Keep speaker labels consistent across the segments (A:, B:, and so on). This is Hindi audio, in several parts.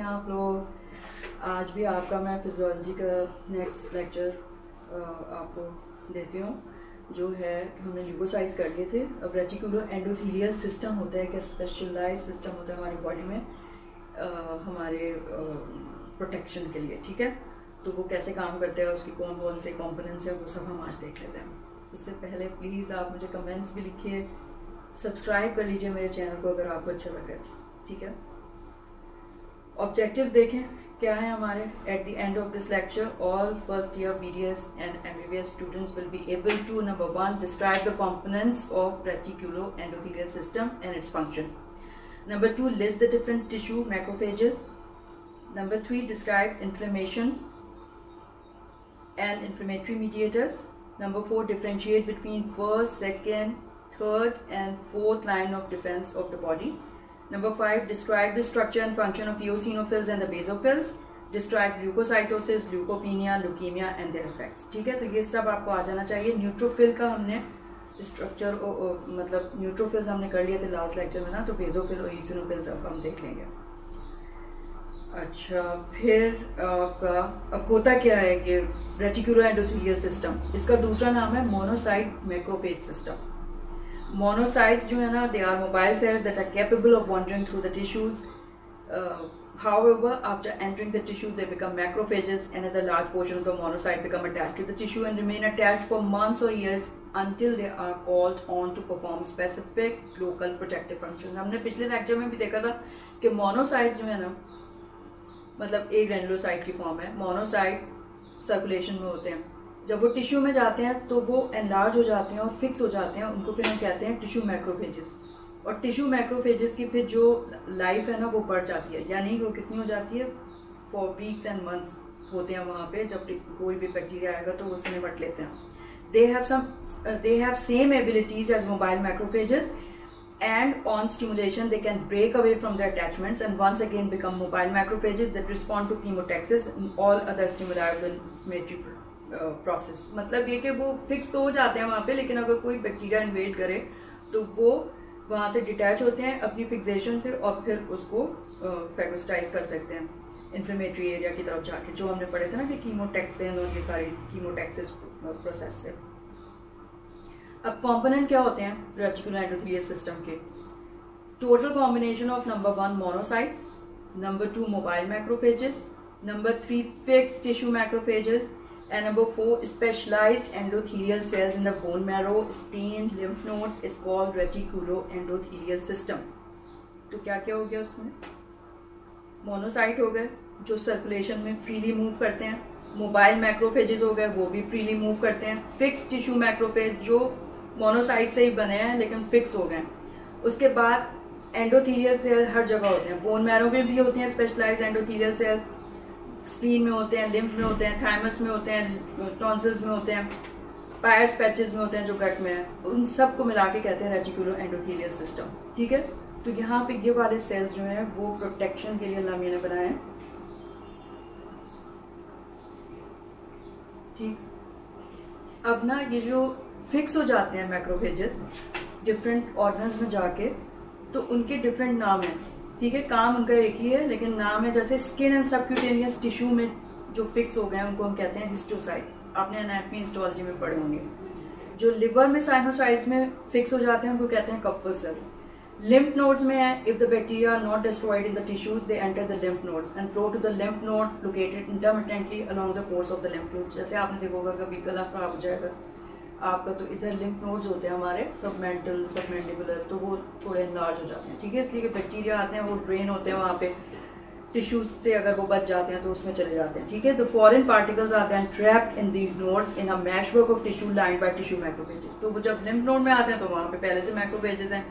A: हैं आप लोग। आज भी आपका मैं फिजियोलॉजी का नेक्स्ट लेक्चर आपको देती हूँ, जो है हमने ल्यूकोसाइट्स कर लिए थे। अब रेटिकुलर एंडोथेलियल सिस्टम होता है, एक स्पेशलाइज सिस्टम होता है हमारी बॉडी में हमारे प्रोटेक्शन के लिए, ठीक है। तो वो कैसे काम करते हैं, उसकी कौन कौन से कॉम्पोनेंट्स हैं, वो सब हम आज देख लेते हैं। उससे पहले प्लीज़ आप मुझे कमेंट्स भी लिखिए, सब्सक्राइब कर लीजिए मेरे चैनल को अगर आपको अच्छा लगे, ठीक है। ऑब्जेक्टिव्स देखें क्या है हमारे। At the end of this lecture all first year BDS and MBBS students will be able to number 1 describe the components of reticuloendothelial system and its function. Number 2 list the different tissue macrophages. Number 3 describe inflammation and inflammatory mediators. Number 4 differentiate between first, second, third and fourth line of defense of the body. Number 5 describe the structure and function of eosinophils and the basophils. Describe leukocytosis, leukopenia, leukemia and their effects. ठीक है, तो ये सब आपको आ जाना चाहिए। न्यूट्रोफिल का हमने स्ट्रक्चर मतलब न्यूट्रोफिल्स हमने कर लिए थे लास्ट लेक्चर में ना, तो बेसोफिल और ईसिनोफिल्स अब हम देख लेंगे। अच्छा, फिर आपका अब होता क्या है कि रेटिकुलर एंडोथेलियल सिस्टम, इसका दूसरा नाम है मोनोसाइट मैक्रोफेज सिस्टम। मोनोसाइट्स जो है ना, they are mobile cells that are capable of wandering through the tissues. However, after entering the tissue, they become macrophages. Another large portion of the monocyte become attached to the tissue and remain attached for months or years until they are called on to perform specific local protective functions. हमने पिछले लेक्चर में भी देखा था कि मोनोसाइट्स जो है ना, मतलब एक ग्रैनुलोसाइट की फॉर्म है। मोनोसाइट सर्कुलेशन में होते हैं, जब वो टिश्यू में जाते हैं तो वो एनलार्ज हो जाते हैं और फिक्स हो जाते हैं, उनको फिर हम कहते हैं टिश्यू मैक्रोफेजेस। और टिश्यू मैक्रोफेजेस की फिर जो लाइफ है ना वो बढ़ जाती है, यानी वो कितनी हो जाती है, फॉर वीक्स एंड मंथ्स होते हैं वहाँ पे। जब कोई भी बैक्टीरिया आएगा तो वो उससे निपट लेते हैं। they have same abilities as mobile macrophages, and on stimulation they can break away from their attachments and once again become mobile macrophages that respond to chemotaxis and all other stimuli of the inflammatory process। मतलब ये कि वो फिक्स तो हो जाते हैं वहाँ पे, लेकिन अगर कोई बैक्टीरिया इन्वेड करे तो वो वहाँ से डिटैच होते हैं अपनी फिक्सेशन से और फिर उसको फैगोसाइटाइज कर सकते हैं इन्फ्लेमेटरी एरिया की तरफ जाके, जो हमने पढ़े थे ना कि कीमोटैक्सिन और ये सारी कीमोटैक्सिस प्रोसेस से। अब कंपोनेंट क्या होते हैं रेटिकुलर एंडोथेलियल सिस्टम के? Total combination of number 1 monocytes, number 2 mobile macrophages, number 3 fixed tissue macrophages and number 4 specialized endothelial cells in the bone marrow, spleen, lymph nodes is called reticuloendothelial system। तो क्या क्या हो गया उसमें? मोनोसाइट हो गए जो सर्कुलेशन में फ्रीली मूव करते हैं, मोबाइल मैक्रोफेजेस हो गए वो भी फ्रीली मूव करते हैं, फिक्स टिश्यू मैक्रोफेज जो मोनोसाइट से ही बने हैं लेकिन फिक्स हो गए। उसके बाद एंडोथेलियल सेल हर जगह होते हैं, बोन मैरो में भी होते हैं स्पेशलाइज्ड एंडोथेलियल सेल्स, स्प्लीन में होते हैं, लिम्फ में होते हैं, थाइमस में होते हैं, टॉन्सिल्स में होते हैं, पायर्स पैचेस में होते हैं जो गट में है। उन सब को मिला के कहते हैं रेटिकुलर एंडोथेलियल सिस्टम, ठीक है। तो यहाँ पे ये वाले सेल्स जो हैं वो प्रोटेक्शन के लिए अल्लाह मियां ने बनाए हैं, ठीक। अब ना ये जो फिक्स हो जाते हैं मैक्रोफेजेस डिफरेंट ऑर्गन्स में जाके, तो उनके डिफरेंट नाम हैं, ठीक है। काम उनका एक ही है लेकिन नाम है, जैसे स्किन एंड सबक्यूटेनियस टिश्यू में जो फिक्स हो गए हैं उनको हम कहते हैं हिस्टोसाइट, आपने एनाटॉमी हिस्टोलॉजी में पढ़े होंगे। जो लिवर में साइनोसाइट्स में फिक्स हो जाते हैं उनको कहते हैं कप्फर सेल्स। लिम्फ नोड्स में है, if the bacteria are not destroyed in the tissues they enter the lymph nodes and flow to the lymph node located intermittently along the course of the lymph node. जैसे आपने देखा होगा कभी गला खराब हो जाएगा आपका, तो इधर लिम्फ नोड्स होते हैं हमारे सबमेंटल सबमेंडिबुलर, तो वो थोड़े एनलार्ज हो जाते हैं, ठीक है। इसलिए कि बैक्टीरिया आते हैं वो ड्रेन होते हैं वहाँ पे टिश्यूज से, अगर वो बच जाते हैं तो उसमें चले जाते हैं, ठीक है। द फॉरेन पार्टिकल्स आते हैं trapped in these nodes in a meshwork of tissue lined by tissue macrophages. तो वो जब लिम्फ नोड में आते हैं तो वहाँ पे पहले से मैक्रोफेजेस हैं,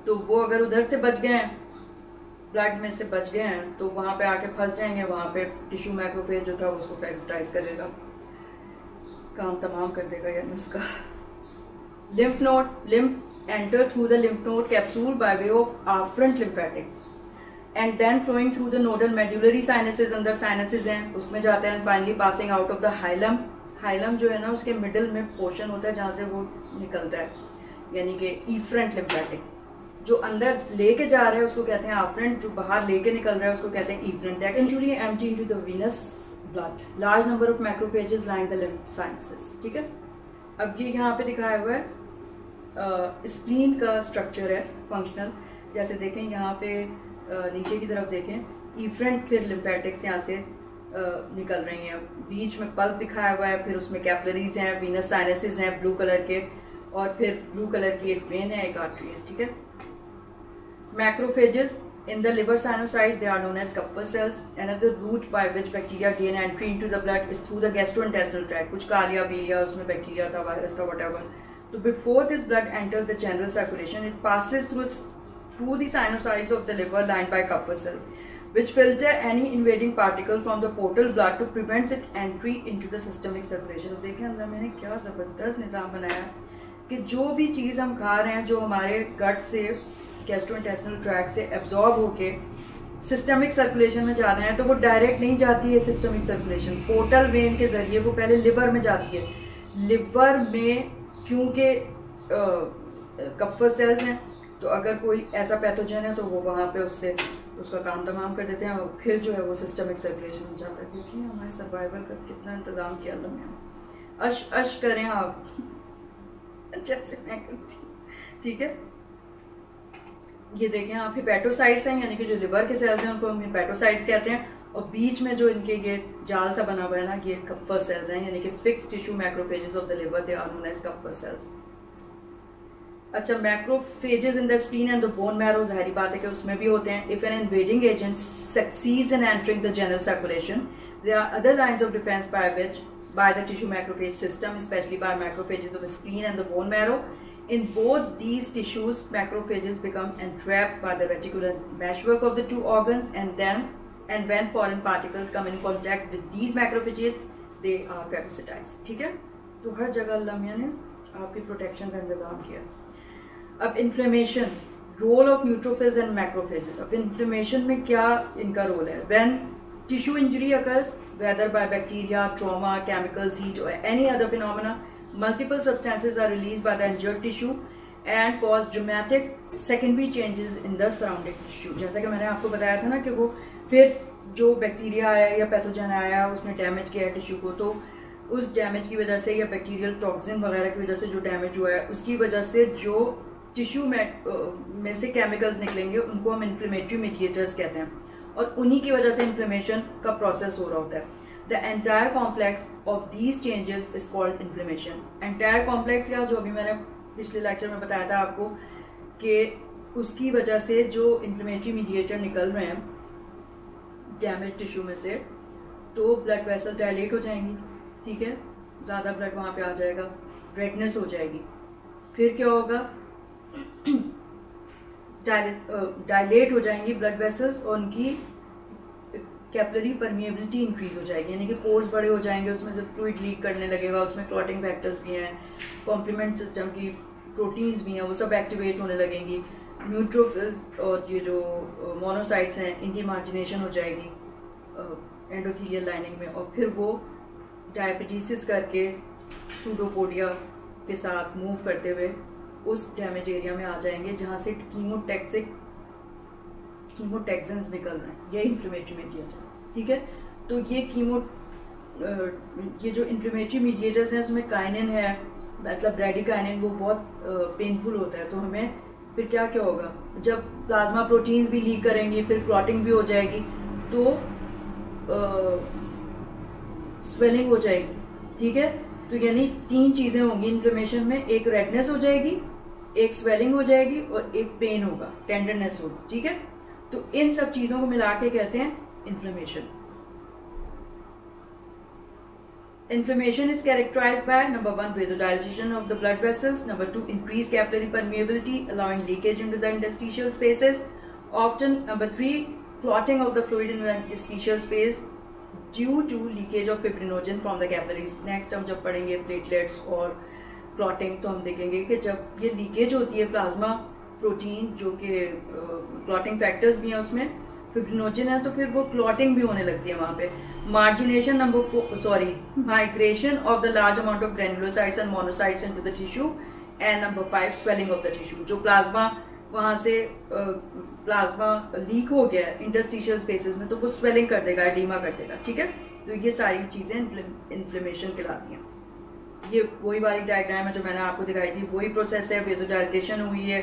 A: तो वो अगर उधर से बच गए हैं, ब्लड में से बच गए हैं, तो वहाँ पे आके फंस जाएंगे, वहाँ पे टिश्यू मैक्रोफेज जो था उसको फैगोसाइटाइज करेगा, काम तमाम कर देगा यानी उसका। Lymph node, lymph enter through the lymph node capsule by way of afferent lymphatics and then flowing through the nodal medullary sinuses, अंदर साइनसेस हैं उसमें जाते हैं, finally passing out of the hilum. Hilum जो है ना उसके मिडिल में पोर्शन होता है जहाँ से वो निकलता है, यानी कि इफ्रेंट लिम्फेटिक जो अंदर लेके जा रहा है उसको कहते हैं आफ्रेंट, जो बाहर लेके निकल रहा है उसको कहते हैं efferent. That injury empty into the venous blood, large number of macrophages line the lymph sinuses. ठीक है, अब ये यहाँ पे दिखाया हुआ है स्प्लीन का स्ट्रक्चर है फंक्शनल। जैसे देखें यहाँ पे नीचे की तरफ देखें, इफ्रेंट फिर लिम्फेटिक्स यहाँ से निकल रही हैं, बीच में पल्प दिखाया हुआ है, फिर उसमें कैपिलरीज हैं, वीनस साइनसेस हैं ब्लू कलर के, और फिर ब्लू कलर की एक वेन है, एक आर्टरी है। ठीक है, macrophages in the liver sinusoids, they are known as Kupffer cells. Another route by which bacteria gain entry into the blood is through the gastrointestinal tract. कुछ कालिया बीलिया उसमें बैक्टीरिया था, वायरस था, whatever. So before this blood enters the general circulation, it passes through the sinusoids of the liver lined by Kupffer cells, which filter any invading particle from the portal blood to prevent its entry into the systemic circulation. तो देखें अंदर मैंने क्या जबरदस्त निज़ाम बनाया कि जो भी चीज़ हम खा रहे हैं, जो हमारे गट से गैस्ट्रोइंटेस्टिनल ट्रैक्ट से एब्जॉर्ब होके सिस्टमिक सर्कुलेशन में जा रहे हैं, तो वो डायरेक्ट नहीं जाती है सिस्टमिक सर्कुलेशन, पोर्टल वेन के जरिए वो पहले लिवर में जाती है। लिवर में क्योंकि कप्फर सेल्स हैं, तो अगर कोई ऐसा पैथोजन है तो वो वहाँ पे उससे उसका काम तमाम कर देते हैं, और फिर जो है वो सिस्टमिक सर्कुलेशन में जाता है। देखिए हमारे सर्वाइवल का कितना इंतजाम किया अल्लाह ने। अश अश करें आप जैसे मैं करती। ठीक है, ये देखें आप, हिपैटोसाइट्स हैं, यानी कि जो लिवर के सेल्स हैं उनको हम हिपैटोसाइट्स कहते हैं, और बीच में जो इनके ये जाल सा बना हुआ है ना, ये कप्फर सेल्स हैं, यानी कि fixed tissue macrophages of the liver, they are known as Kupffer cells. अच्छा, macrophages in the spleen and the bone marrow, जाहिर बात है कि उसमें भी होते हैं। If an invading agent succeeds in entering the general circulation, there are other lines of defence by the tissue macrophage system, especially by macrophages of the spleen and the bone marrow. In both these tissues, macrophages become entrapped by the reticular meshwork of the two organs, and when foreign particles come in contact with these macrophages, they are phagocytized. ठीक है, तो हर जगह अल्लाह मियां ने आपकी प्रोटेक्शन का इंतजाम किया। अब inflammation, role of neutrophils and macrophages. अब इन्फ्लेमेशन में क्या इनका रोल है? When tissue injury occurs, whether by bacteria, trauma, chemicals, heat, or any other phenomena, multiple substances are released by the injured tissue and cause dramatic secondary changes in the surrounding tissue. जैसा कि मैंने आपको बताया था ना कि वो फिर जो बैक्टीरिया आया या पैथोजन आया उसने डैमेज किया टिश्यू को, तो उस डैमेज की वजह से या बैक्टीरियल टॉक्सिन वगैरह की वजह से जो डैमेज हुआ है उसकी वजह से जो टिश्यू में से केमिकल्स निकलेंगे उनको हम इन्फ्लेमेटरी मीडिएटर्स कहते हैं, और उन्हीं की वजह से इन्फ्लेमेशन का प्रोसेस हो रहा होता है। The entire complex of these changes is called inflammation. Entire complex या जो अभी मैंने पिछले लेक्चर में बताया था आपको कि उसकी वजह से जो इन्फ्लेमेटरी मीडिएटर निकल रहे हैं डैमेज टिश्यू में से, तो ब्लड वेसल डायलेट हो जाएंगी। ठीक है, ज़्यादा ब्लड वहाँ पे आ जाएगा, रेडनेस हो जाएगी, फिर क्या होगा, डायलेट हो जाएंगी ब्लड वेसल्स और उनकी कैपिलरी परमिएबिलिटी इंक्रीज हो जाएगी, यानी कि पोर्स बड़े हो जाएंगे, उसमें से फ्लूइड लीक करने लगेगा, उसमें क्लॉटिंग फैक्टर्स भी हैं, कॉम्प्लीमेंट सिस्टम की प्रोटीन्स भी हैं, वो सब एक्टिवेट होने लगेंगी। न्यूट्रोफिल्स और ये जो मोनोसाइट्स हैं इनकी मार्जिनेशन हो जाएगी एंडोथेलियल लाइनिंग में, और फिर वो डायबिटीसिस करके सूडोपोडिया के साथ मूव करते हुए उस डैमेज एरिया में आ जाएंगे जहां से कीमोटैक्सिन्स निकल रहे हैं, ये इन्फ्लेमेटरी मीडिएटर। ठीक है, तो ये जो इन्फ्लेमेटरी मीडिएटर्स हैं उसमें काइनिन है, मतलब ब्रैडिकाइनिन, वो बहुत पेनफुल होता है। तो हमें फिर क्या क्या होगा, जब प्लाज्मा प्रोटीन्स भी लीक करेंगी, फिर क्लॉटिंग भी हो जाएगी, तो स्वेलिंग हो जाएगी। ठीक है, तो यानी 3 चीजें होंगी इन्फ्लेमेशन में, एक रेडनेस हो जाएगी, एक स्वेलिंग हो जाएगी, और एक पेन होगा, टेंडरनेस होगी। ठीक है, तो इन सब चीजों को मिला के कहते हैं inflammation. Inflammation is characterized by number 1 vasodilation of the blood vessels, number 2 increased capillary permeability allowing leakage into the interstitial spaces, often number 3 clotting of the fluid in the interstitial space due to leakage of fibrinogen from the capillaries. Next हम जब पढ़ेंगे प्लेटलेट्स और क्लॉटिंग तो हम देखेंगे कि जब ये लीकेज होती है प्लाज्मा प्रोटीन जो कि क्लॉटिंग फैक्टर्स भी हैं उसमें फिब्रिनोजन है, तो फिर वो क्लॉटिंग भी होने लगती है वहाँ पे। Margination migration of the large amount of granulocytes and monocytes into the tissue, and number 5 swelling of the tissue. जो प्लाज्मा वहां से प्लाज्मा लीक हो गया है इंटरस्टिशियल स्पेसेस में, तो वो स्वेलिंग कर देगा, एडीमा कर देगा, ठीक है। तो ये सारी चीजें इन्फ्लेमेशन कहलाती हैं। ये वही वाली डायग्राम है जो मैंने आपको दिखाई थी, वही प्रोसेस है। वेज़ोडाइलेशन हुई है,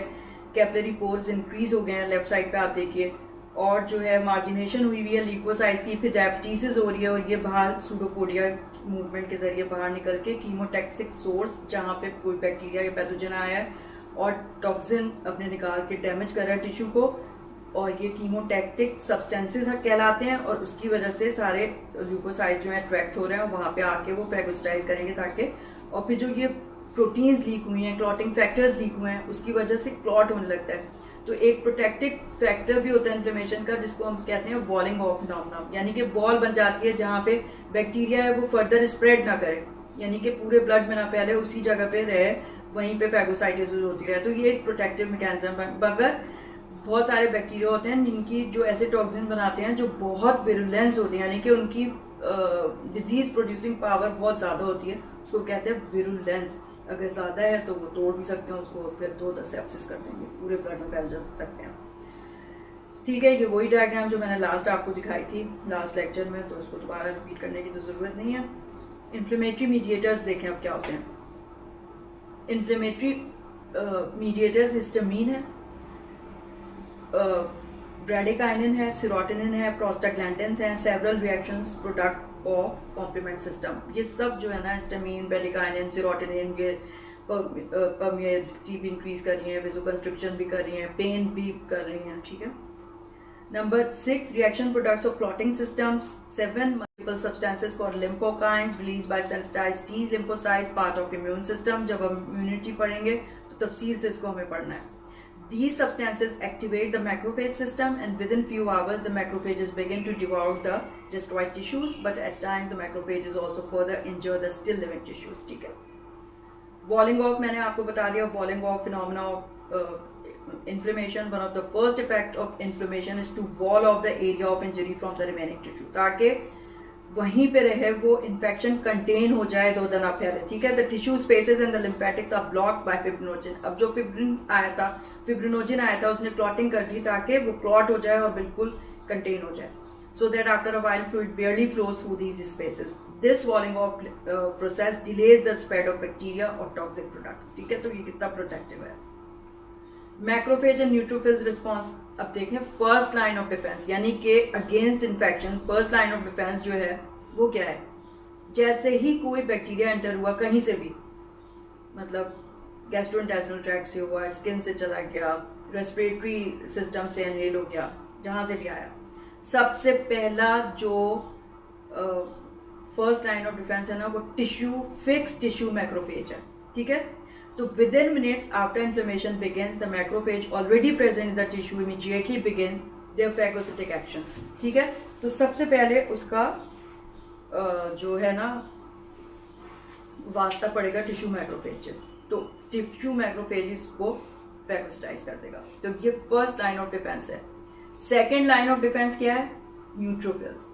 A: कैपिलरी पोर्स इंक्रीज हो गए हैं, लेफ्ट साइड पे आप देखिए, और जो है मार्जिनेशन हुई है ल्यूकोसाइट्स की, फिर डायबिटीज हो रही है, और ये बाहर सूडोपोडिया मूवमेंट के जरिए बाहर निकल के कीमोटैक्सिक सोर्स जहाँ पे कोई बैक्टीरिया या पैथोजन आया है और टॉक्सिन अपने निकाल के डैमेज कर रहा है टिश्यू को, और ये कीमोटैक्टिक सब्सटेंसेस कहलाते हैं, और उसकी वजह से सारे ल्यूकोसाइट जो है अट्रैक्ट हो रहे हैं और वहाँ पे आके वो फैगोसाइटाइज करेंगे ताकि, और फिर जो ये प्रोटीन्स लीक हुई हैं, क्लॉटिंग फैक्टर्स लीक हुए हैं, उसकी वजह से क्लॉट होने लगता है। तो एक प्रोटेक्टिव फैक्टर भी होता है इन्फ्लेमेशन का, जिसको हम कहते हैं वॉलिंग ऑफ फिनोमेना, यानी कि बॉल बन जाती है जहाँ पे बैक्टीरिया है वो फर्दर स्प्रेड ना करे, यानी कि पूरे ब्लड में ना फैले, उसी जगह पे रहे, वहीं पे फैगोसाइटोसिस होती रहे। तो ये एक प्रोटेक्टिव मैकेनिज्म है। मगर बहुत सारे बैक्टीरिया होते हैं जिनकी जो ऐसे टॉक्सिन बनाते हैं जो बहुत विरुलेंस होती है, यानी कि उनकी डिजीज प्रोड्यूसिंग पावर बहुत ज्यादा होती है, उसको कहते हैं विरुलेंस। अगर ज्यादा है तो वो तोड़ भी सकते हैं उसको, फिर तो सेप्सिस कर देंगे, पूरे ब्लड में फैल जा सकते हैं। ठीक है, ये वही डायग्राम जो मैंने लास्ट आपको दिखाई थी लास्ट लेक्चर में, तो उसको दोबारा रिपीट करने की तो जरूरत नहीं है। इन्फ्लेमेटरी मीडिएटर्स देखें अब क्या होते हैं। इन्फ्लेमेटरी मीडिएटर्स हिस्टामीन है, ब्रैडिकाइनिन है, सेरोटोनिन है, प्रोस्टाग्लैंडिन्स हैं, several reactions product of complement system. ये सब जो है ना, हिस्टामीन, ब्रैडिकाइनिन, सेरोटोनिन, ये परमिएबिलिटी भी इंक्रीज कर रही है, वेसोकंस्ट्रिक्शन भी कर रही है, पेन भी कर रही हैं, ठीक है। Number 6, reaction products of clotting systems. 7, multiple substances called lymphokines released by sensitized T lymphocytes, part of immune system. जब हम immunity पढ़ेंगे तो तफसील से इसको हमें पढ़ना है। These substances activate the macrophage system, and within few hours the macrophages begin to devour the destroyed tissues, but at times the macrophages also further injure the still living tissues. ठीक है। Walling off मैंने आपको बता दिया, walling off phenomena of inflammation. One of the first effect of inflammation is to wall off the area of injury from the remaining tissue, ताकि वहीं पे रहे वो इन्फेक्शन कंटेन हो जाए, दो दिन आप फैले, ठीक है। The tissue spaces and the lymphatics are blocked by fibrinogen. अब जो फिब्रिनोजन आया था उसने क्लॉटिंग कर दी ताकि वो क्लॉट हो जाए और बिल्कुल कंटेन हो जाए, so that after a while fluid barely flows through these spaces. This walling off process delays the spread of bacteria or toxic products, ठीक है। तो ये कितना प्रोटेक्टिव है। मैक्रोफेज एंड न्यूट्रोफिल्स रिस्पॉन्स, अब देखें फर्स्ट लाइन ऑफ डिफेंस, यानी कि against infection first line of defence जो है वो क्या है। जैसे ही कोई बैक्टीरिया एंटर हुआ कहीं से भी, मतलब गैस्ट्रोइंटेस्टिनल ट्रैक्ट से हुआ, स्किन से चला गया, रेस्पिरेटरी सिस्टम से इनहेल हो गया, जहां से भी आया, सबसे पहला जो फर्स्ट लाइन ऑफ डिफेंस है ना वो टिश्यू फिक्स टिश्यू मैक्रोफेज है, ठीक है। तो within minutes after inflammation begins, the macrophage already present in the tissue immediately begin their phagocytic actions, ठीक है। तो सबसे पहले उसका जो है ना वास्ता पड़ेगा टिश्यू मैक्रोफेजेस, तो टिश्यू मैक्रोफेजेस को फैगोसाइटाइज कर देगा। तो ये फर्स्ट लाइन ऑफ डिफेंस है। सेकेंड लाइन ऑफ डिफेंस क्या है, neutrophils.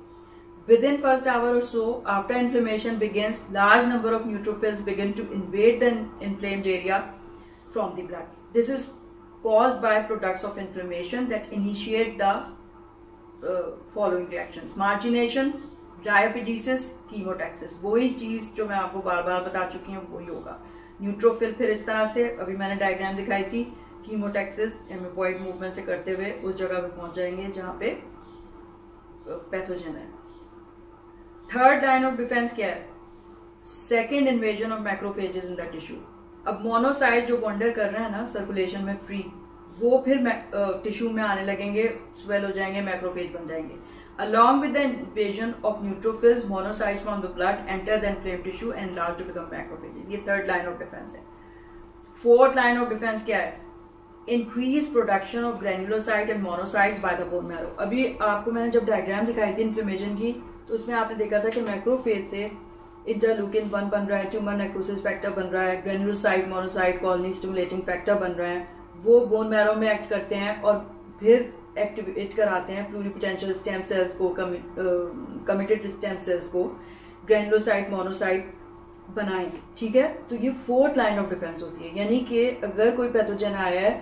A: Within first hour or so after inflammation begins, large number of neutrophils begin to invade the inflamed area from the blood. This is caused by products of inflammation that initiate the following reactions: margination, diapedesis, chemotaxis. वही चीज जो मैं आपको बार बार बता चुकी हूँ वही होगा। न्यूट्रोफिल फिर इस तरह से, अभी मैंने डायग्राम दिखाई थी, कीमोटैक्सिस एमिबॉइड मूवमेंट से करते हुए उस जगह पे पहुंच जाएंगे जहाँ पे पैथोजन है। थर्ड लाइन ऑफ डिफेंस क्या है, second invasion of macrophages in the tissue. अब मोनोसाइट जो वॉन्डर कर रहे हैं ना सर्कुलेशन में फ्री, वो फिर टिश्यू में आने लगेंगे, स्वेल हो जाएंगे, मैक्रोफेज बन जाएंगे। Along with the invasion of neutrophils, monocytes from the blood enter the inflamed tissue and large to become macrophages. ये थर्ड लाइन ऑफ डिफेंस है। फोर्थ लाइन ऑफ डिफेंस क्या है, increase production of granulocyte and monocytes by the bone marrow. अभी आपको मैंने जब डायग्राम दिखाई थी इन्फ्लेमेशन की, तो उसमें आपने देखा था कि मैक्रोफेज से इंटरलूकिन 1 बन रहा है, ट्यूमर नेक्रोसिस फैक्टर बन रहा है, granulocyte monocyte colony stimulating factor बन रहे हैं, वो बोन मैरो में एक्ट करते हैं और फिर एक्टिवेट कराते हैं प्लूरिपोटेंशियल स्टेम सेल्स को, कमिटेड स्टेम सेल्स को ग्रेन्युलोसाइट मोनोसाइट बनाएंगे, ठीक है। तो ये फोर्थ लाइन ऑफ डिफेंस होती है, यानी कि अगर कोई पैथोजन आया है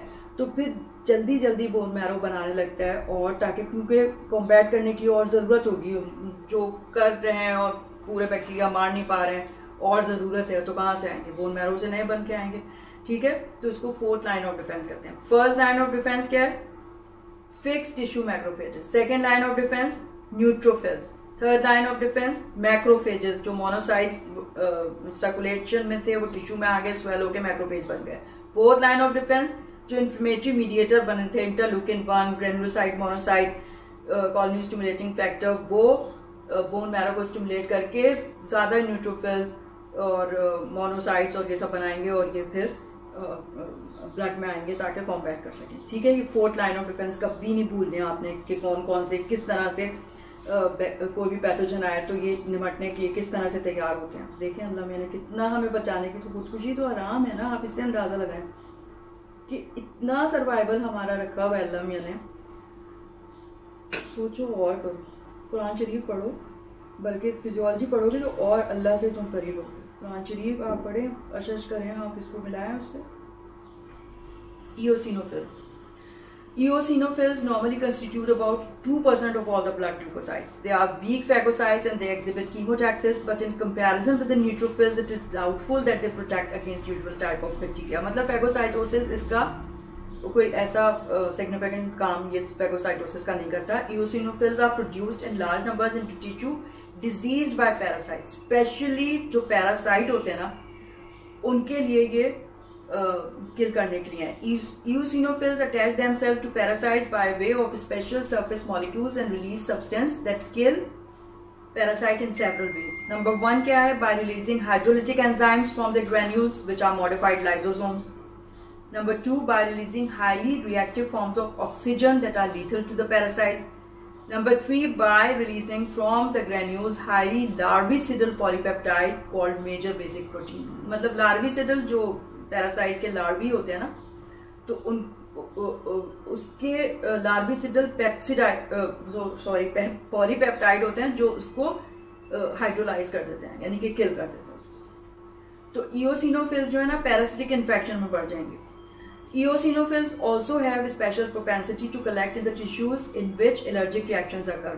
A: तो फिर जल्दी जल्दी बोन मैरो बनाने लगता है, और ताकि क्योंकि कॉम्बैट करने की और ज़रूरत होगी, जो कर रहे हैं और पूरे बैक्टीरिया मार नहीं पा रहे हैं और ज़रूरत है, तो कहाँ से आएंगे? बोन मैरो से नहीं बन के आएंगे। ठीक है, तो इसको फोर्थ लाइन ऑफ डिफेंस कहते हैं। फर्स्ट लाइन ऑफ डिफेंस क्या है? Fix tissue macrophages. Second line of defence neutrophils. Third line of defence macrophages, जो मोनोसाइट्स सर्कुलेशन में थे वो टिश्यू में आगे स्वेल होकर मैक्रोफेज बन गए। फोर्थ लाइन ऑफ डिफेंस जो इन्फ्लेमेटरी मीडिएटर बने थे, interleukin 1, granulocyte, monocyte, colony stimulating factor, वो बोन मैरो को स्टिमुलेट करके ज्यादा न्यूट्रोफिल्स और मोनोसाइट्स और ये सब बनाएंगे और ये फिर ब्लड में आएंगे ताकि कॉम्बैट कर सकें। ठीक है, ये फोर्थ लाइन ऑफ डिफेंस कभी नहीं भूलने आपने कि कौन कौन से किस तरह से कोई भी पैथोजन आए तो ये निमटने के लिए किस तरह से तैयार होते हैं। देखें अल्लाह मैंने कितना हमें बचाने की तो खुदकुशी तो आराम है ना, आप इससे अंदाजा लगाएं कि इतना सर्वाइवल हमारा रखा हुआ है अल्लाह मियां ने। सोचो और करो, कुरान शरीफ पढ़ो, बल्कि फिजियोलॉजी पढ़ोगे तो और अल्लाह से तुम करीब होगे। कुरान शरीफ आप पढ़ें, अशश करें, आप इसको मिलाएं उससे। Eosinophils. Eosinophils normally constitute about 2% of all the blood leukocytes. They are weak phagocytes and they exhibit chemotaxis, but in comparison with the neutrophils, it is doubtful that they protect against usual type of bacteria. मतलब phagocytosis इसका कोई ऐसा significant काम ये phagocytosis का नहीं करता। Eosinophils are produced in large numbers into tissue diseased by parasites. Especially जो parasite होते हैं ना, उनके लिए ये किल करने के लिए है। Eosinophils attach themselves to parasites by way of special surface molecules and release substance that kill parasite in several ways. Number 1 क्या है? By releasing hydrolytic enzymes from the granules which are modified lysosomes. Number 2 by releasing highly reactive forms of oxygen that are lethal to the parasites. Number 3 by releasing from the granules highly larvicidal polypeptide called major basic protein. मतलब larvicidal जो पैरासाइट के लार्वी होते हैं ना, तो उन उसके लार्विसिडल पॉलीपेप्टाइड होते हैं जो उसको हाइड्रोलाइज कर देते हैं, यानी कि किल कर देते हैं उसको। तो इओसिनोफिल्स जो है ना पैरासिटिक इन्फेक्शन में बढ़ जाएंगे। Eosinophils also have a special propensity to collect in the tissues in which allergic reactions occur,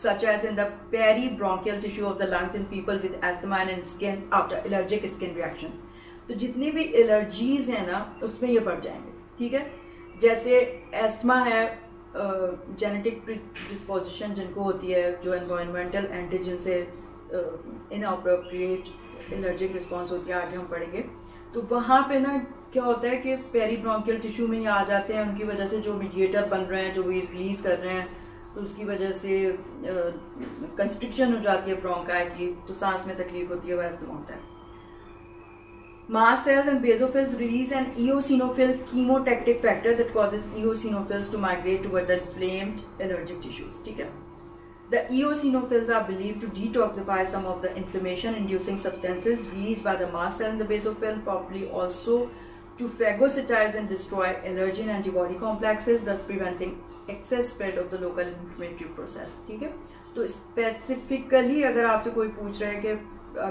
A: such as in the peribronchial tissue of the lungs in people with asthma and skin after allergic skin reaction. तो जितनी भी एलर्जीज हैं ना उसमें ये बढ़ जाएंगे। ठीक है, जैसे एस्थमा है, जेनेटिक डिस्पोजिशन जिनको होती है, जो एनवायरमेंटल एंटीजन से इनअप्रोप्रिएट एलर्जिक रिस्पॉन्स होती है, आगे हम पढ़ेंगे। तो वहाँ पे ना क्या होता है कि पेरीब्रोंकियल टिश्यू में ये आ जाते हैं, उनकी वजह से जो मीडिएटर बन रहे हैं, जो भी रिलीज कर रहे हैं, तो उसकी वजह से कंस्ट्रिक्शन हो जाती है ब्रोंकाई की, तो सांस में तकलीफ होती है, वैसे होता है। Mast cells and basophils release an eosinophil chemotactic factor that causes eosinophils to migrate toward the inflamed allergic tissues. ठीक है, the eosinophils are believed to detoxify some of the inflammation-inducing substances released by the mast cell and the basophil, probably also to phagocytize and destroy allergen antibody complexes, thus preventing excess spread of the local inflammatory process. ठीक है, तो स्पेसिफिकली अगर आपसे कोई पूछ रहा है कि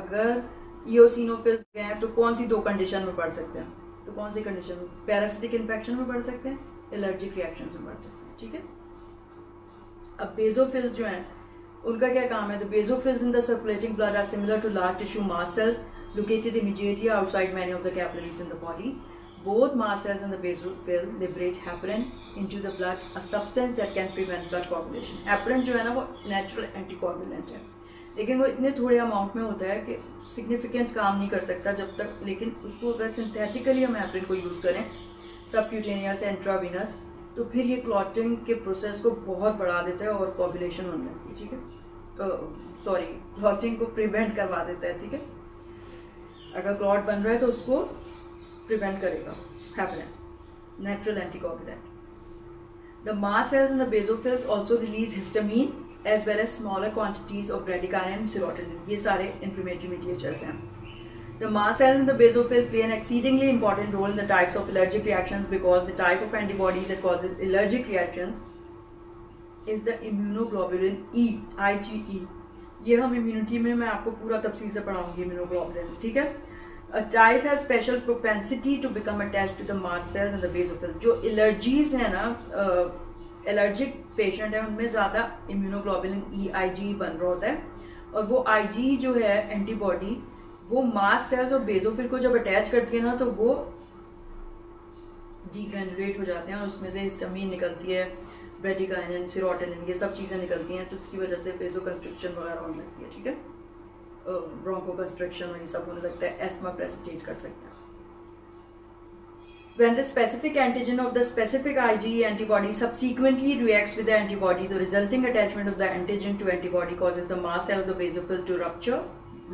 A: अगर इओसिनोफिल्स हैं तो कौन सी 2 कंडीशन में बढ़ सकते हैं, तो कौन सी कंडीशन में? पैरासिटिक इन्फेक्शन में बढ़ सकते हैं, एलर्जिक रिएक्शन में बढ़ सकते हैं। ठीक है, अब बेसोफिल्स जो हैं उनका क्या काम है? तो basophils in the circulating blood are similar to large tissue mast cells located immediately outside many of the capillaries in the body. Both mast cells and the basophil liberate heparin into the blood, a substance that can prevent blood coagulation. Heparin जो है ना वो नेचुरल एंटीकोगुलेंट है, लेकिन वो इतने थोड़े अमाउंट में होता है कि सिग्निफिकेंट काम नहीं कर सकता जब तक, लेकिन उसको अगर सिंथेटिकली हम हेपरिन को यूज़ करें सबक्यूटेनियस या इंट्रावीनस, तो फिर ये क्लॉटिंग के प्रोसेस को बहुत बढ़ा देता है और कोगुलेशन होने लगती है। ठीक है, सॉरी, क्लॉटिंग को प्रिवेंट करवा देता है। ठीक है, अगर क्लॉट बन रहा है तो उसको प्रिवेंट करेगा heparin, natural anticoagulant. The mast cells and the basophils also release histamine as well as smaller quantities of bradykinin and serotonin. ये सारे inflammatory mediators हैं। The mast cells and the basophil play an exceedingly important role in the types of allergic reactions because the type of antibody that causes allergic reactions is the immunoglobulin E, IgE. ये हम immunity में मैं आपको पूरा तफसील से पढ़ाऊंगी immunoglobulins। ठीक है, A type has special propensity to become attached to the mast cells and the basophil. जो एलर्जीज है ना, एलर्जिक पेशेंट है उनमें ज़्यादा इम्यूनोग्लोबुलिन EIG बन रहा होता है, और वो IG जो है एंटीबॉडी वो मास्ट सेल्स और बेसोफिल को जब अटैच करती है ना तो वो डीग्रेनुलेट हो जाते हैं और उसमें से हिस्टामीन निकलती है, ब्रेडिकाइनिन, सेरोटोनिन, ये सब चीज़ें निकलती हैं, तो उसकी वजह से वेसो कंस्ट्रिक्शन वगैरह होने लगती है, ठीक है, ब्रोंको कंस्ट्रिक्शन और ये सब होने लगता है, एस्थमा प्रेसिपिटेट कर सकता है. When the specific antigen of the specific IgE antibody subsequently reacts with the antibody, the resulting attachment of the antigen to antibody causes the mast cell of the basophil to rupture.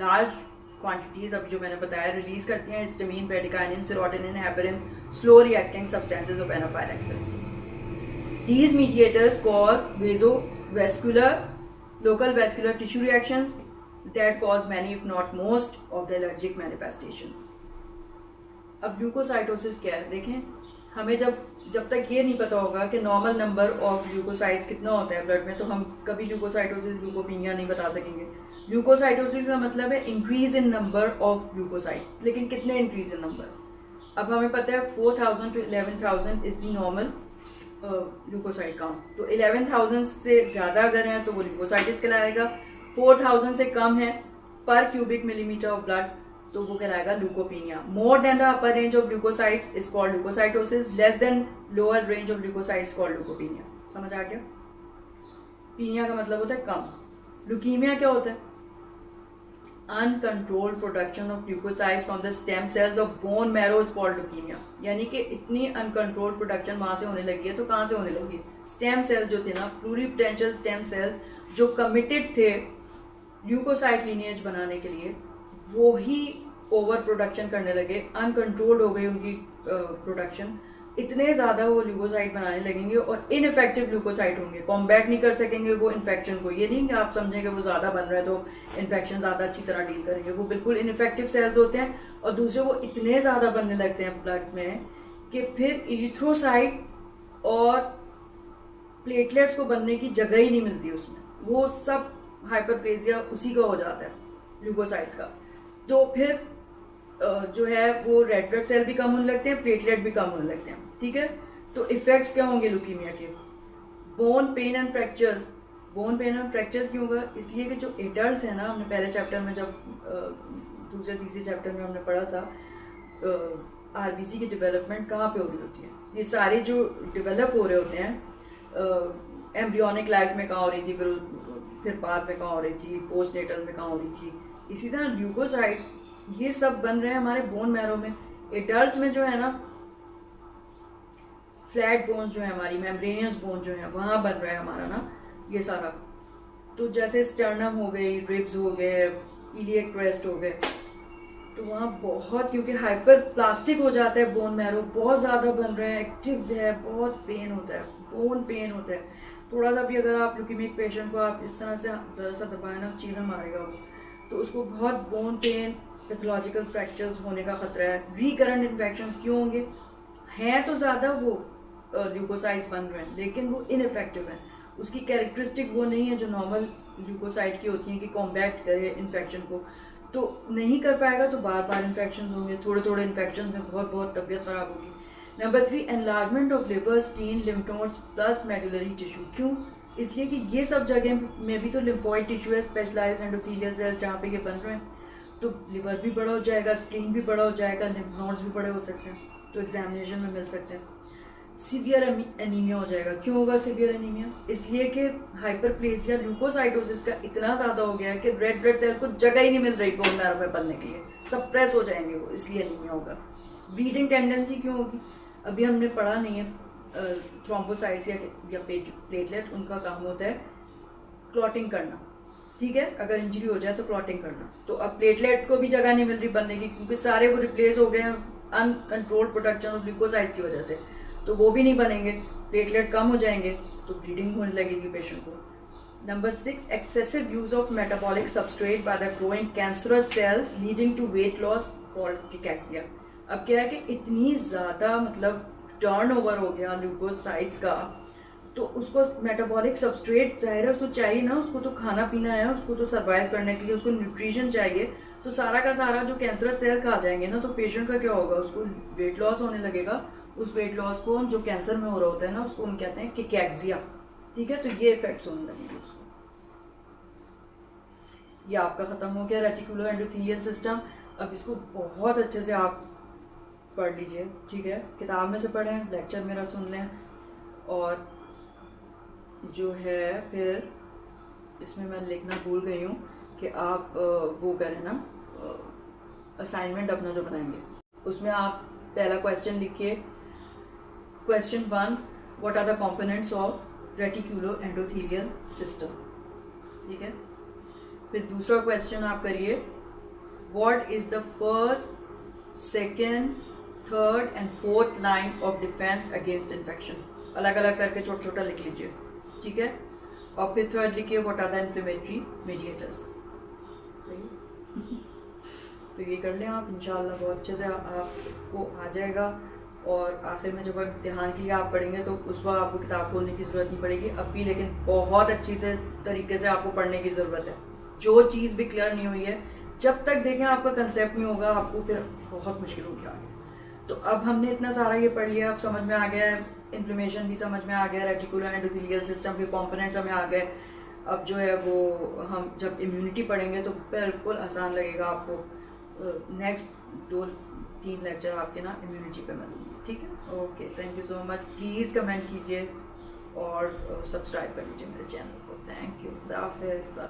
A: Large quantities अब जो मैंने बताया रिलीज करती हैं histamine, bradykinin, serotonin, heparin, slow reacting substances of anaphylaxis. These mediators cause vasovascular, local vascular tissue reactions that cause many if not most of the allergic manifestations. अब ल्यूकोसाइटोसिस क्या है देखें, हमें जब तक ये नहीं पता होगा कि नॉर्मल नंबर ऑफ ल्यूकोसाइट्स कितना होता है ब्लड में, तो हम कभी ल्यूकोसाइटोसिस, ल्यूकोपीनिया नहीं बता सकेंगे. ल्यूकोसाइटोसिस का मतलब है increase in number of leukocyte, लेकिन कितने इंक्रीज इन नंबर. अब हमें पता है 4000 to 11000 is the normal leukocyte count, तो 11000 से ज़्यादा अगर है तो वो ल्यूकोसाइटिस कहलाएगा. 4000 से कम है पर क्यूबिक मिलीमीटर ऑफ ब्लड तो वो कहलाएगा leukopenia. More than the upper range of leukocytes is called leukocytosis, less than lower range of leukocytes called leukopenia. समझ आ गया. पीनिया का मतलब होता है कम. ल्यूकीमिया क्या होता है? Uncontrolled production of leukocytes from the stem cells of bone marrow is called leukaemia. यानी कि इतनी अनकंट्रोल्ड प्रोडक्शन वहां से होने लगी है, तो कहां से होने लगी? स्टेम सेल्स जो थे ना, प्लूरिपोटेंशियल स्टेम सेल्स जो कमिटेड थे ल्यूकोसाइट लीनिएज बनाने के लिए, वो ही ओवर प्रोडक्शन करने लगे, अनकंट्रोल्ड हो गई उनकी प्रोडक्शन, इतने ज़्यादा वो ल्यूकोसाइट बनाने लगेंगे और इनफेक्टिव ल्यूकोसाइट होंगे, कॉम्बैट नहीं कर सकेंगे वो इन्फेक्शन को. ये नहीं कि आप समझेंगे वो ज़्यादा बन रहा है तो इन्फेक्शन ज़्यादा अच्छी तरह डील करेंगे, वो बिल्कुल इनफेक्टिव सेल्स होते हैं. और दूसरे वो इतने ज़्यादा बनने लगते हैं ब्लड में कि फिर इरिथ्रोसाइट और प्लेटलेट्स को बनने की जगह ही नहीं मिलती उसमें, वो सब हाइपरप्लेजिया उसी का हो जाता है ल्यूकोसाइट्स का. तो फिर जो है वो रेड ब्लड सेल भी कम होने लगते हैं, प्लेटलेट भी कम होने लगते हैं, ठीक है. तो इफेक्ट्स क्या होंगे ल्यूकीमिया के? Bone pen and fractures. Bone pen and fractures क्यों होगा? इसलिए कि जो एडल्ट्स हैं ना, हमने पहले चैप्टर में जब दूसरे तीसरे चैप्टर में हमने पढ़ा था आरबीसी की डेवलपमेंट कहाँ पे हो रही होती है. ये सारे जो डेवलप हो रहे होते हैं एम्ब्रियोनिक लाइफ में कहाँ हो रही थी, फिर बाद में कहाँ हो रही थी, पोस्ट नेटल में कहाँ हो रही थी. इसी तरह ल्यूकोसाइट्स ये सब बन रहे हैं हमारे बोन मैरो में. एडल्ट्स में जो है ना फ्लैट बोन्स जो है हमारी मेम्ब्रेनियस बोन जो है वहां बन रहा है हमारा ना ये सारा. तो जैसे स्टर्नम हो गई, रिब्स हो गए, इलियक क्रेस्ट हो गए, तो वहाँ बहुत, क्योंकि हाइपर प्लास्टिक हो जाता है बोन मैरो, बहुत ज़्यादा बन रहे हैं, एक्टिव है, बहुत पेन होता है, बोन पेन होता है. थोड़ा सा भी अगर आप ल्यूकीमिक पेशेंट को आप इस तरह से ज़रा सा दबाए ना, चीरा मारेगा वो, तो उसको बहुत बोन पेन, पैथोलॉजिकल फ्रैक्चर्स होने का खतरा है. रिकरेंट इन्फेक्शंस क्यों होंगे? हैं तो ज़्यादा वो ल्यूकोसाइट्स बन रहे हैं, लेकिन वो इनफेक्टिव हैं. उसकी कैरेक्टरिस्टिक वो नहीं है जो नॉर्मल ल्यूकोसाइट की होती है कि कॉम्बैट करे इन्फेक्शन को, तो नहीं कर पाएगा तो बार बार इन्फेक्शन होंगे, थोड़े थोड़े इन्फेक्शन में बहुत बहुत तबीयत खराब होगी. Number 3, enlargement of liver, spleen, lymph nodes plus medullary tissue. क्यों? इसलिए कि ये सब जगह में भी तो लिम्फोइड टिश्यू है, स्पेशलाइज्ड एंडोथेलियल सेल जहाँ पे ये बन रहे हैं, तो लिवर भी बड़ा हो जाएगा, स्प्लीन भी बड़ा हो जाएगा, लिम्फ नोड्स भी बड़े हो सकते हैं, तो एग्जामिनेशन में मिल सकते हैं. सीवियर एनीमिया हो जाएगा. क्यों होगा सीवियर एनीमिया? इसलिए कि हाइपरप्लेजिया ल्यूकोसाइटोसिस का इतना ज़्यादा हो गया है कि रेड ब्लड सेल को जगह ही नहीं मिल रही बोन मैरो में बनने के लिए, सप्रेस हो जाएंगे वो, इसलिए एनीमिया होगा. ब्लीडिंग टेंडेंसी क्यों होगी? अभी हमने पढ़ा नहीं है. थ्रोम्बोसाइट्स या प्लेटलेट, उनका काम होता है क्लॉटिंग करना, ठीक है, अगर इंजरी हो जाए तो क्लॉटिंग करना. तो अब प्लेटलेट को भी जगह नहीं मिल रही बनने की, क्योंकि सारे वो रिप्लेस हो गए हैं अनकंट्रोल्ड प्रोडक्शन ऑफ ल्यूकोसाइट्स की वजह से, तो वो भी नहीं बनेंगे, प्लेटलेट कम हो जाएंगे, तो ब्लीडिंग होने लगेगी पेशेंट को. Number 6, excessive use of metabolic substrate by the growing cancerous cells leading to weight loss called cachexia. अब क्या है कि इतनी ज़्यादा मतलब टर्नओवर हो गया ल्यूकोसाइट्स का, तो उसको मेटाबॉलिक सबस्ट्रेट जाहिर है उसको चाहिए ना, उसको तो खाना पीना है, उसको तो सर्वाइव करने के लिए उसको न्यूट्रिशन चाहिए, तो सारा का सारा जो कैंसरस सेल खा जाएंगे ना, तो पेशेंट का क्या होगा, उसको वेट लॉस होने लगेगा। उस वेट लॉस को जो कैंसर में हो रहा होता है ना, उसको हम कहते हैं किकैक्सिया। ठीक है, तो ये इफेक्ट्स होने लगेंगे उसको। ये आपका खत्म हो गया रेटिकुलो एंडोथेलियल सिस्टम। अब इसको बहुत अच्छे से आप पढ़ लीजिए। ठीक है, किताब में से पढ़ें, लेक्चर मेरा सुन लें, और जो है फिर इसमें मैं लिखना भूल गई हूँ कि आप वो करें ना, असाइनमेंट अपना जो बनाएंगे उसमें आप पहला क्वेश्चन लिखिए। Question 1, what are the components of reticuloendothelial system. ठीक है, फिर दूसरा क्वेश्चन आप करिए, what is the first, second, third and fourth line of defence against infection. अलग अलग करके छोटा छोटा लिख लीजिए। ठीक है, और फिर थर्ड लिखिए, what are the inflammatory mediators. तो ये कर लें आप, इंशाल्लाह बहुत अच्छे से आपको आ जाएगा। और आखिर में जब इम्तिहान के लिए आप पढ़ेंगे तो उस वक्त आपको किताब खोलने की ज़रूरत नहीं पड़ेगी। अब भी लेकिन बहुत अच्छी से तरीके से आपको पढ़ने की ज़रूरत है। जो चीज़ भी क्लियर नहीं हुई है, जब तक देखें आपका कंसेप्ट नहीं होगा, आपको फिर बहुत मुश्किल होगी आगे। तो अब हमने इतना सारा ये पढ़ लिया, अब समझ में आ गया है, इन्फ्लेमेशन भी समझ में आ गया, रेटिकुलो एंडोथेलियल सिस्टम के कॉम्पोनेंट्स हमें आ गए। अब जो है वो हम जब इम्यूनिटी पढ़ेंगे तो बिल्कुल आसान लगेगा आपको। नेक्स्ट 2-3 लेक्चर आपके ना इम्यूनिटी पे मैं दूँगी। ठीक है, okay, thank you so much. Please comment कीजिए और सब्सक्राइब कर लीजिए मेरे चैनल को। थैंक यू, खुदा हाफिज़।